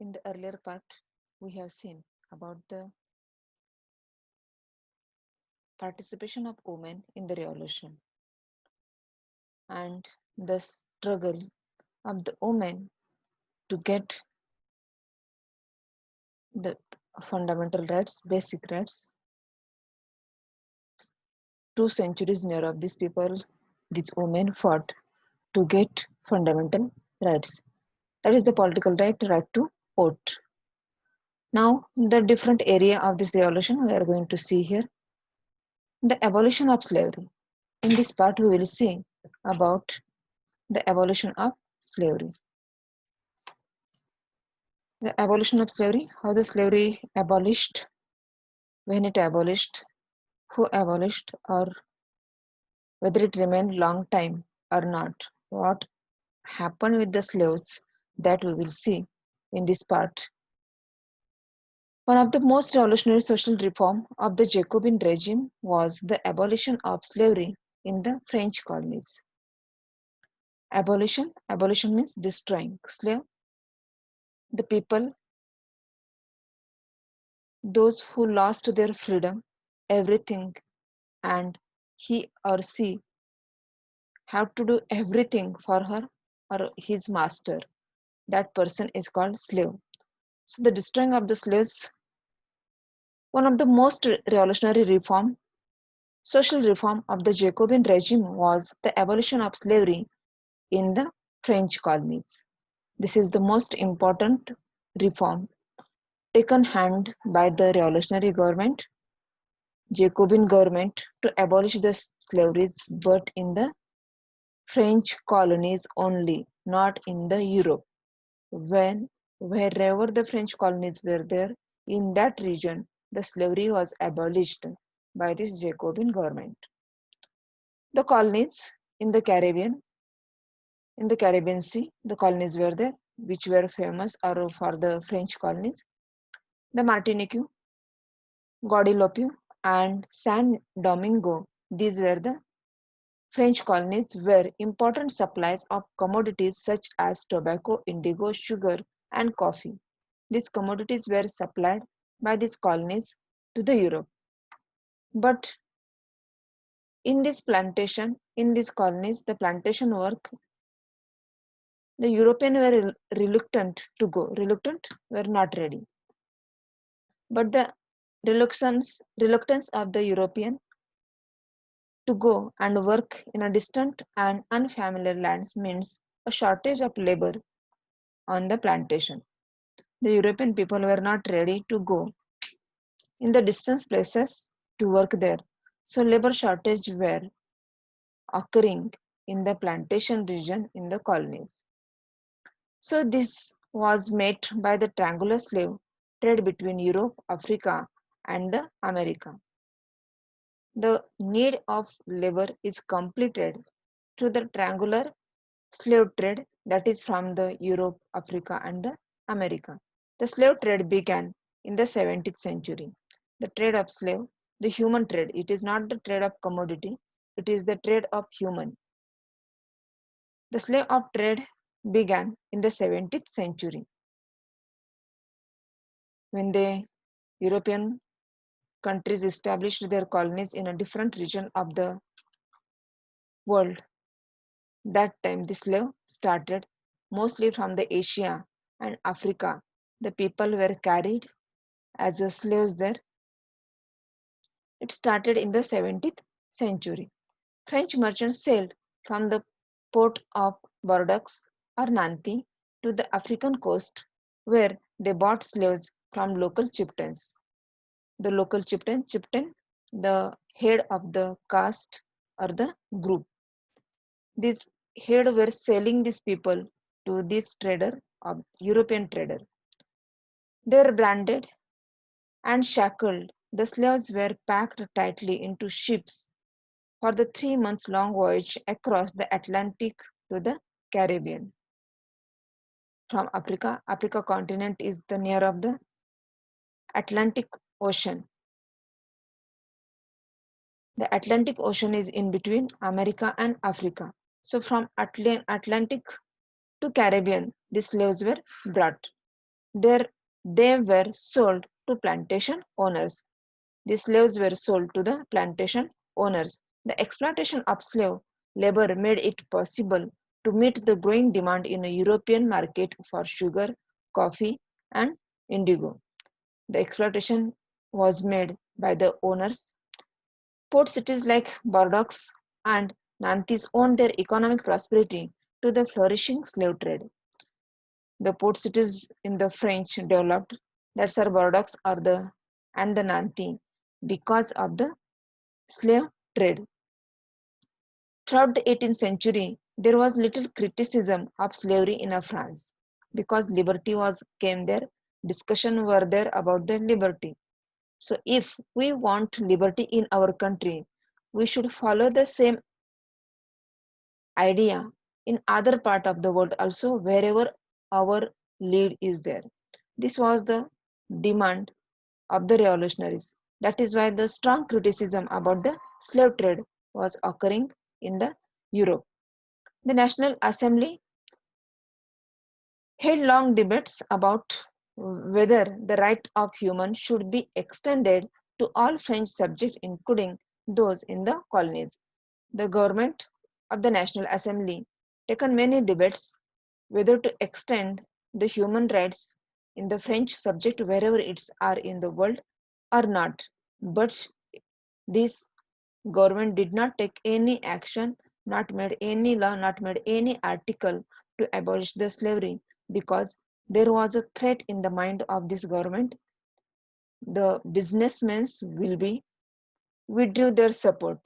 In the earlier part, we have seen about the participation of women in the revolution and the struggle of the women to get the fundamental rights, basic rights. 2 centuries near of these people, these women fought to get fundamental rights. That is the political right, right to vote. Now, the different area of this revolution we are going to see here. The abolition of slavery. In this part, we will see about the abolition of slavery. The abolition of slavery, how the slavery abolished, when it abolished, who abolished, or whether it remained long time or not. What happened with the slaves, that we will see in this part. One of the most revolutionary social reform of the Jacobin regime was the abolition of slavery in the French colonies. Abolition means destroying. Slave, the people, those who lost their freedom, everything, and he or she have to do everything for her or his master. That person is called slave. So the destroying of the slaves, one of the most revolutionary reform, social reform of the Jacobin regime was the abolition of slavery in the French colonies. This is the most important reform taken hand by the revolutionary government, Jacobin government, to abolish the slavery, but in the French colonies only, not in the Europe. When wherever the French colonies were there, in that region, the slavery was abolished by this Jacobin government. The colonies in the Caribbean Sea, the colonies were there, which were famous or for the French colonies. The Martinique, Guadeloupe, and San Domingo. These were the French colonies where important supplies of commodities such as tobacco, indigo, sugar, and coffee. These commodities were supplied by these colonies to the Europe. But in this plantation, in these colonies, the plantation work, the European were reluctant to go. Reluctant were not ready. But the reluctance of the European to go and work in a distant and unfamiliar lands means a shortage of labor on the plantation. The European people were not ready to go in the distant places to work there. So labor shortage were occurring in the plantation region in the colonies. So this was met by the triangular slave trade between Europe, Africa, and the America. The need of labor is completed through the triangular slave trade, that is from the Europe, Africa, and the America. The slave trade began in the 17th century. The trade of slave, the human trade, it is not the trade of commodity, it is the trade of human. The slave of trade began in the 17th century when the European countries established their colonies in a different region of the world. That time the slave started mostly from the Asia and Africa. The people were carried as slaves there. It started in the 17th century. French merchants sailed from the port of Bordeaux or Nancy to the African coast where they bought slaves from local chieftains. The local chieftain, the head of the caste or the group. These head were selling these people to this trader or European trader. They were branded and shackled. The slaves were packed tightly into ships for the 3 months long voyage across the Atlantic to the Caribbean. From Africa continent is the near of the Atlantic Ocean. The Atlantic Ocean is in between America and Africa. So from Atlantic to Caribbean, these slaves were brought. There they were sold to plantation owners. The slaves were sold to the plantation owners. The exploitation of slave labor made it possible to meet the growing demand in a European market for sugar, coffee, and indigo. The exploitation was made by the owners. Port cities like Bordeaux and Nantes owed their economic prosperity to the flourishing slave trade. The port cities in the French developed, that's our Bordeaux or the and the Nantes, because of the slave trade. Throughout the 18th century, there was little criticism of slavery in France because liberty was came there. Discussion were there about the liberty. So if we want liberty in our country, we should follow the same idea in other part of the world also wherever our lead is there. This was the demand of the revolutionaries. That is why the strong criticism about the slave trade was occurring in the Europe. The National Assembly held long debates about whether the right of humans should be extended to all French subjects, including those in the colonies. The government of the National Assembly taken many debates whether to extend the human rights in the French subject wherever it's are in the world or not. But this government did not take any action, not made any law, not made any article to abolish the slavery because there was a threat in the mind of this government. The businessmen will be withdrew their support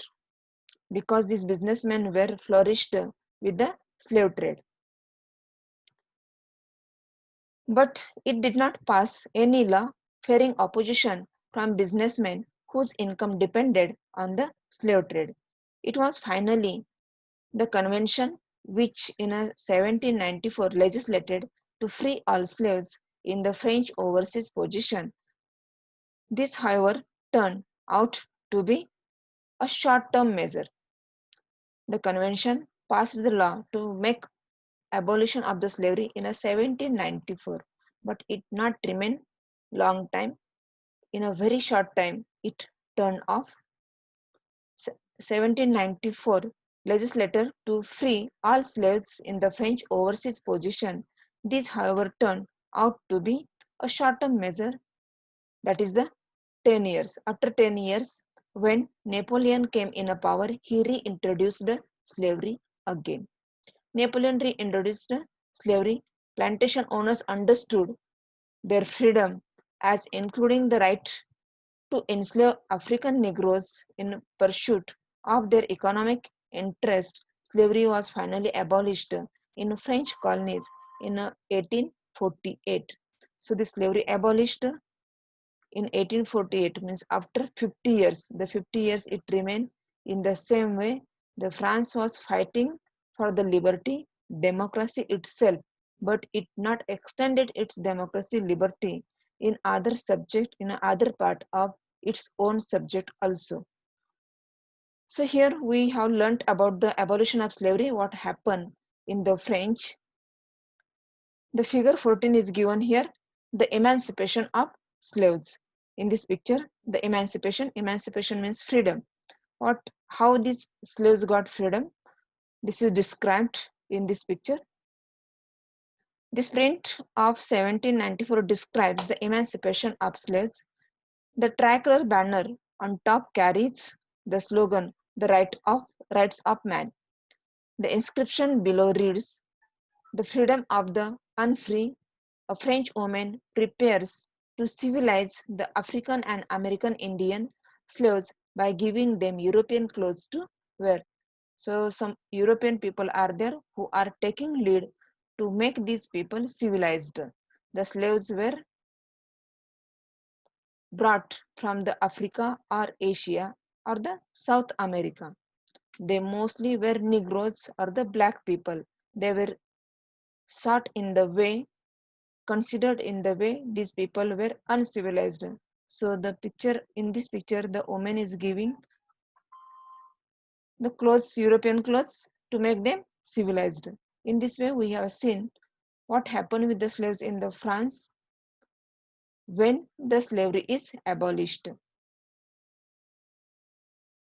because these businessmen were flourished with the slave trade. But it did not pass any law fearing opposition from businessmen whose income depended on the slave trade. It was finally the convention, which in a 1794 legislated to free all slaves in the French overseas position. This, however, turned out to be a short-term measure. The convention passed the law to make abolition of the slavery in a 1794, but it not remain long time. In a very short time, it turned off. 1794 legislator to free all slaves in the French overseas position. This, however, turned out to be a short-term measure, that is the 10 years. After 10 years, when Napoleon came in a power, he reintroduced slavery again. Napoleon reintroduced slavery. Plantation owners understood their freedom as including the right to enslave African Negroes in pursuit of their economic interest. Slavery was finally abolished in French colonies in 1848. So the slavery abolished in 1848 means after 50 years. The 50 years it remained in the same way. The France was fighting for the liberty, democracy itself, but it not extended its democracy liberty in other subject, in other part of its own subject also. So here we have learnt about the abolition of slavery, what happened in the French. The figure 14 is given here, the emancipation of slaves. In this picture, the emancipation means freedom. How these slaves got freedom? This is described in this picture. This print of 1794 describes the emancipation of slaves. The tricolor banner on top carries the slogan, the rights of man. The inscription below reads, the freedom of the unfree, a French woman prepares to civilize the African and American Indian slaves by giving them European clothes to wear. So some European people are there who are taking lead to make these people civilized. The slaves were brought from the Africa or Asia or the South America. They mostly were Negroes or the black people. They were sought in the way, considered in the way these people were uncivilized. So the picture in this picture, the woman is giving the clothes, European clothes, to make them civilized. In this way, we have seen what happened with the slaves in the France. when the slavery is abolished.